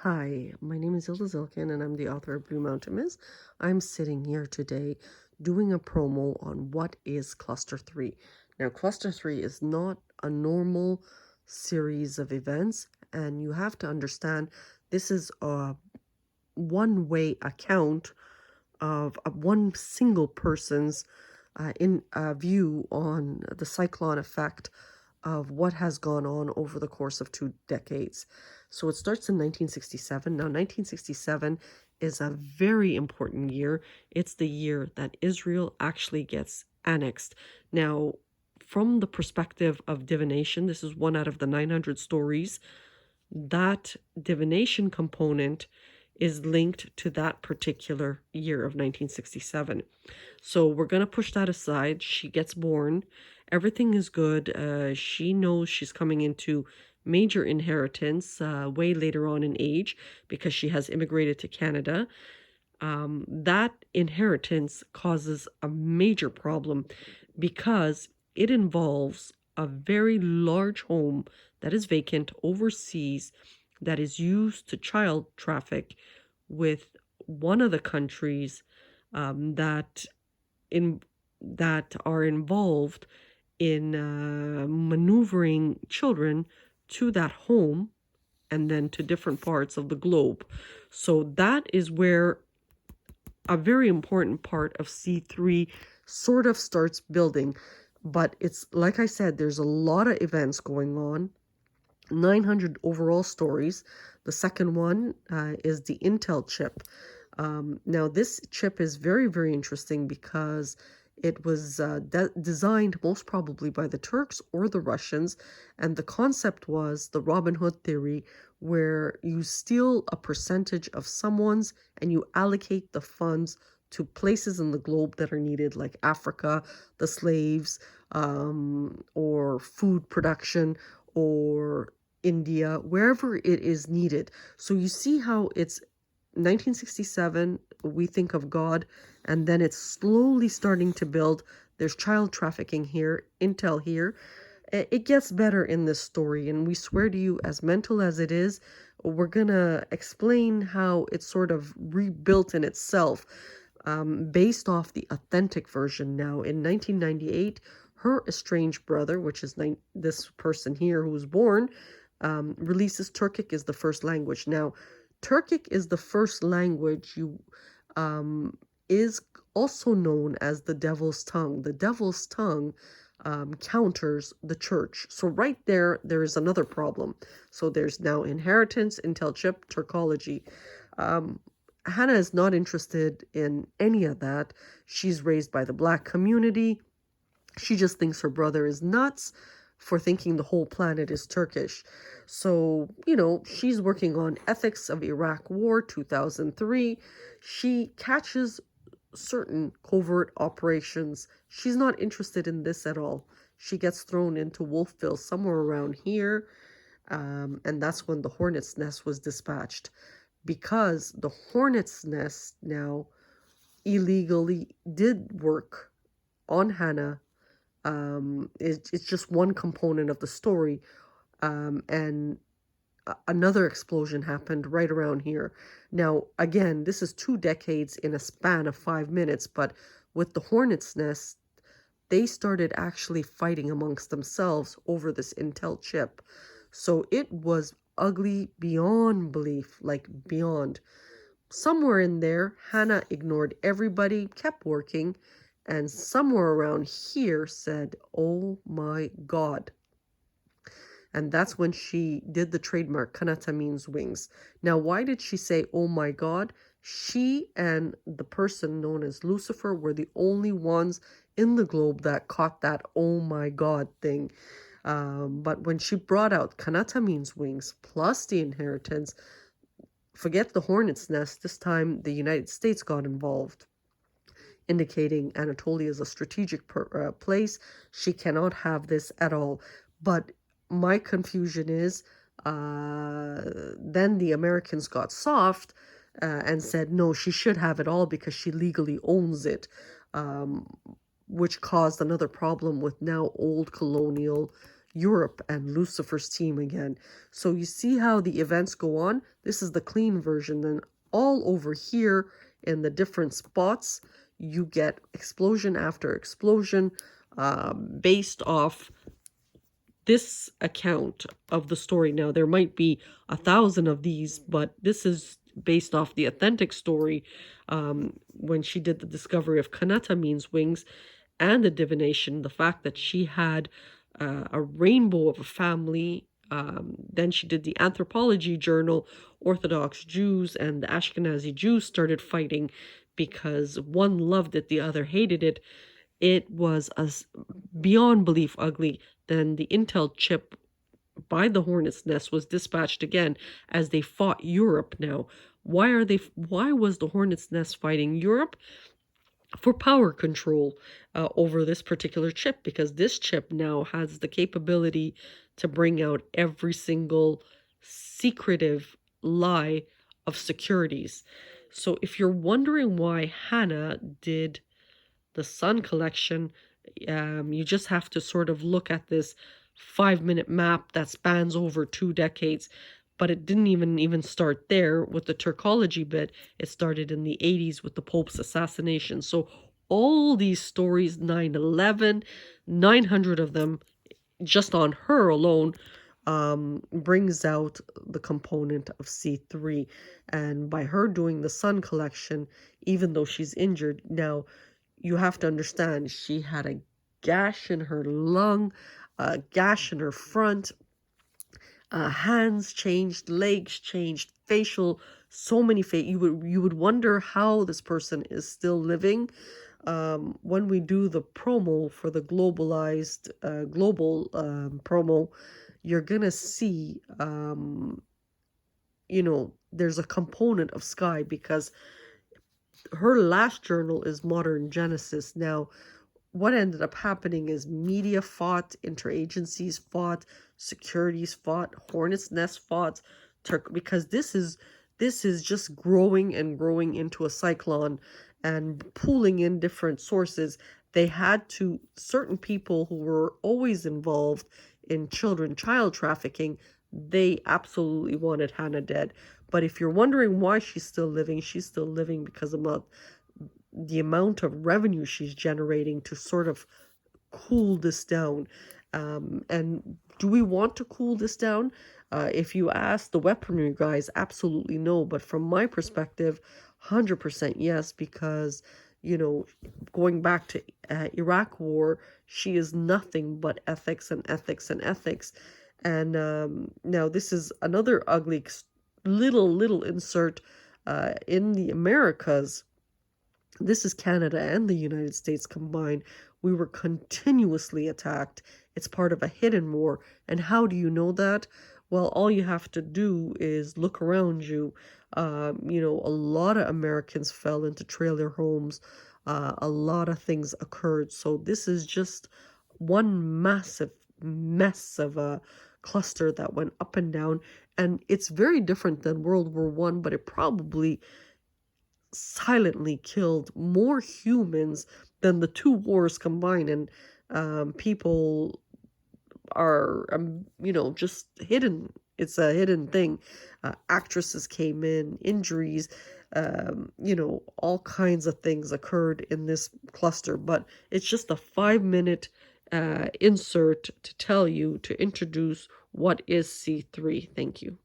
Hi, my name is Hanna Ilkin and I'm the author of Blue Mountain Mist. I'm sitting here today doing a promo on what is Cluster 3. Now, Cluster 3 is not a normal series of events, and you have to understand this is a one-way account of one single person's view on the cyclone effect of what has gone on over the course of 2 decades. So it starts in 1967. Now, 1967 is a very important year. It's the year that Israel actually gets annexed. Now, from the perspective of divination, this is one out of the 900 stories. That divination component is linked to that particular year of 1967. So we're going to push that aside. She gets born. Everything is good. She knows she's coming into major inheritance way later on in age because she has immigrated to Canada. That inheritance causes a major problem because it involves a very large home that is vacant overseas that is used to child traffic with one of the countries that in that are involved in maneuvering children to that home and then to different parts of the globe. So that is where a very important part of C3 sort of starts building. But it's like I said, there's a lot of events going on. 900 overall stories. The second one is the Intel chip. Now, this chip is very, very interesting because it was designed most probably by the Turks or the Russians. And the concept was the Robin Hood theory, where you steal a percentage of someone's and you allocate the funds to places in the globe that are needed, like Africa, the slaves, or food production, or India, wherever it is needed. So you see how it's 1967, we think of God, and then it's slowly starting to build. There's child trafficking here, Intel here. It gets better in this story, and we swear to you, as mental as it is, we're gonna explain how it's sort of rebuilt in itself, based off the authentic version. Now, in 1998, her estranged brother, which is this person here who was born, releases Turkic is the first language. Now, Turkic is the first language is also known as the devil's tongue. The devil's tongue counters the church. So right there is another problem. So there's now inheritance, Intel chip, Turkology. Hanna is not interested in any of that. She's raised by the Black community. She just thinks her brother is nuts for thinking the whole planet is Turkish. So, she's working on Ethics of Iraq War 2003. She catches certain covert operations. She's not interested in this at all. She gets thrown into Wolfville somewhere around here, and that's when the hornet's nest was dispatched. Because the hornet's nest now illegally did work on Hanna. It's just one component of the story, and another explosion happened right around here. Now, again, this is 2 decades in a span of 5 minutes, but with the hornet's nest, they started actually fighting amongst themselves over this Intel chip. So it was ugly beyond belief, like beyond. Somewhere in there, Hanna ignored everybody, kept working, and somewhere around here said, "Oh my God." And that's when she did the trademark, Kanata means wings. Now, why did she say, "Oh my God"? She and the person known as Lucifer were the only ones in the globe that caught that "oh my God" thing. But when she brought out Kanata means wings plus the inheritance, forget the hornet's nest, this time the United States got involved, indicating Anatolia is a strategic place. She cannot have this at all. But my confusion is, then the Americans got soft and said, no, she should have it all because she legally owns it, which caused another problem with now old colonial Europe and Lucifer's team again. So you see how the events go on? This is the clean version. Then all over here in the different spots, you get explosion after explosion based off this account of the story. Now, there might be 1,000 of these, but this is based off the authentic story when she did the discovery of Kanata means wings and the divination, the fact that she had a rainbow of a family. Then she did the anthropology journal. Orthodox Jews and the Ashkenazi Jews started fighting because one loved it, the other hated it. It was beyond belief ugly. Then the intel chip by the hornet's nest was dispatched again as they fought Europe. Now, why was the hornet's nest fighting Europe? For power control over this particular chip, because this chip now has the capability to bring out every single secretive lie of securities. So if you're wondering why Hanna did the Sun collection, you just have to sort of look at this 5-minute map that spans over 2 decades. But it didn't even start there with the Turkology bit. It started in the 80s with the Pope's assassination. So all these stories, 9/11, 900 of them, just on her alone, brings out the component of C3. And by her doing the Sun collection, even though she's injured, now you have to understand she had a gash in her lung, a gash in her front, hands changed, legs changed, facial, so many you would wonder how this person is still living. When we do the promo for the globalized global promo, you're gonna see there's a component of sky, because her last journal is Modern Genesis. Now, what ended up happening is media fought, interagencies fought, securities fought, hornets nest fought, because this is just growing and growing into a cyclone and pooling in different sources. They had to, certain people who were always involved in child trafficking, they absolutely wanted Hannah dead. But if you're wondering why she's still living because of the amount of revenue she's generating to sort of cool this down. And do we want to cool this down? If you ask the weaponry guys, absolutely no. But from my perspective, 100% yes, because, going back to Iraq war, she is nothing but ethics and ethics and ethics. And now this is another ugly little insert in the Americas. This is Canada and the United States combined. We were continuously attacked. It's part of a hidden war. And how do you know that? Well, all you have to do is look around you. A lot of Americans fell into trailer homes. A lot of things occurred. So this is just one massive mess of a cluster that went up and down. And it's very different than World War I, but it probably silently killed more humans than the two wars combined. And people are just hidden. It's a hidden thing. Actresses came in, injuries, all kinds of things occurred in this cluster. But it's just a 5-minute insert to tell you, to introduce what is C3. Thank you.